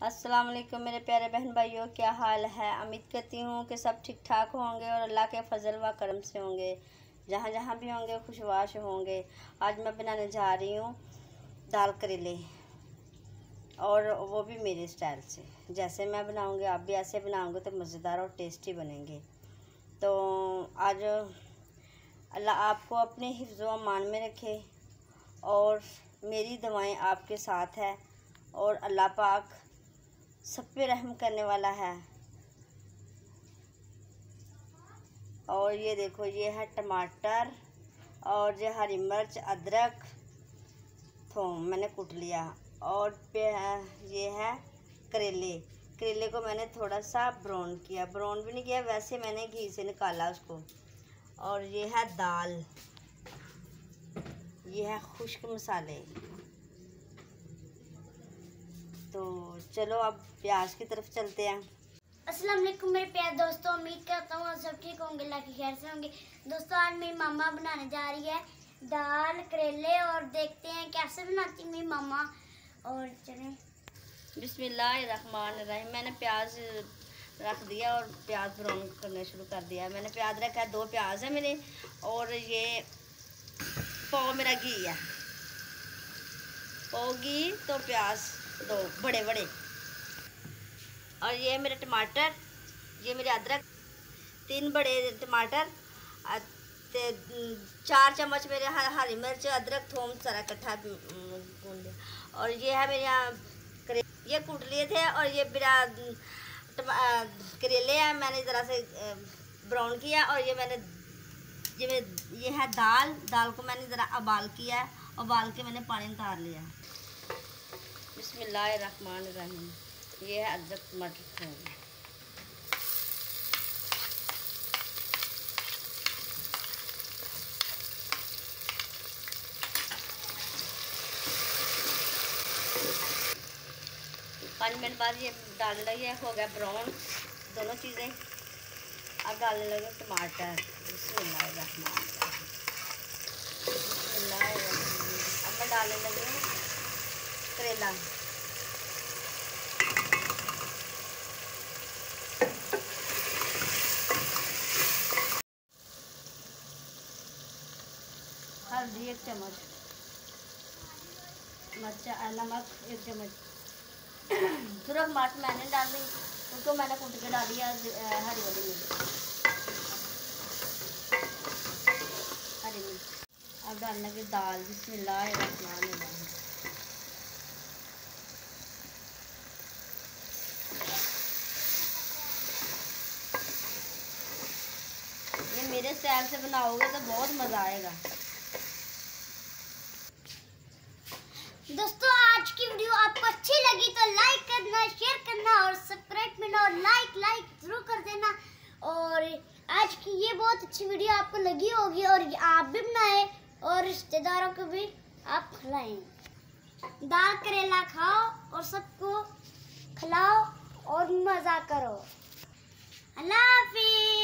अस्सलाम वालेकुम मेरे प्यारे बहन भाइयों, क्या हाल है। उम्मीद करती हूँ कि सब ठीक ठाक होंगे और अल्लाह के फजल व करम से होंगे। जहाँ जहाँ भी होंगे खुशवाश होंगे। आज मैं बनाने जा रही हूँ दाल करेले, और वो भी मेरे स्टाइल से। जैसे मैं बनाऊँगी आप भी ऐसे बनाओगे तो मज़ेदार और टेस्टी बनेंगे। तो आज अल्लाह आपको अपने हिफ्ज़ व अमान में रखे और मेरी दुआएं आपके साथ है, और अल्लाह पाक सब पे रहम करने वाला है। और ये देखो, ये है टमाटर और ये हरी मिर्च, अदरक, थूम मैंने कूट लिया। और ये है करेले को मैंने थोड़ा सा ब्राउन किया, ब्राउन भी नहीं किया, वैसे मैंने घी से निकाला उसको। और ये है दाल, ये है खुश्क मसाले। तो चलो अब प्याज की तरफ चलते हैं। अस्सलाम वालेकुम मेरे प्यारे दोस्तों, उम्मीद करता हूँ सब ठीक होंगे, अल्लाह की खैर से होंगे। दोस्तों आज मेरी मामा बनाने जा रही है दाल करेले, और देखते हैं कैसे बनाती मेरी मामा। और चलें बिस्मिल्लाहिर्रहमानिर्रहीम। मैंने प्याज रख दिया और प्याज ब्राउन करने शुरू कर दिया। मैंने प्याज रखा है, 2 प्याज है मेरे, और ये पाव मेरा घी है, पाव घी तो प्याज 2 बड़े बड़े। और ये मेरे टमाटर, ये मेरे अदरक, 3 बड़े टमाटर, 4 चम्मच मेरे हरी मिर्च, अदरक, थूम सारा इकट्ठा भून लिया। और ये है मेरे यहाँ ये कूट लिए थे। और ये मेरा करेले हैं, मैंने ज़रा से ब्राउन किया। और ये है दाल को मैंने ज़रा उबाल किया है, उबाल के मैंने पानी निकाल लिया। बिस्मिल्लाहिर्रहमानिर्रहीम। ये है अदरक, टमाटर, थूम। पाँच मिनट बाद ये डालने लगे, हो गया ब्राउन दोनों चीज़ें। अब डालने लगे टमाटर। बिस्मिल्लाहिर्रहमानिर्रहीम। अब मैं डालने लगी हूँ करेला। हल्दी 1 चम्मच, मिर्चा नमक 1 चम्मच। सिर्फ मिर्च मैंने डाली, उसको मैंने कूट के डाली है हरी वाली मिर्च, हरी मिर्च। अब डालने की दाल। बिस्मिल्लाहिर्रहमानिर्रहीम। ये मेरे स्टाइल से बनाओगे तो बहुत मज़ा आएगा। दोस्तों आज की वीडियो आपको अच्छी लगी तो लाइक करना, शेयर करना और सब्सक्राइब करना, और लाइक जरूर कर देना। और आज की ये बहुत अच्छी वीडियो आपको लगी होगी, और आप भी बनाएं और रिश्तेदारों को भी आप खिलाएं। दाल करेला खाओ और सबको खिलाओ और मज़ा करो। अल्लाह हाफिज़।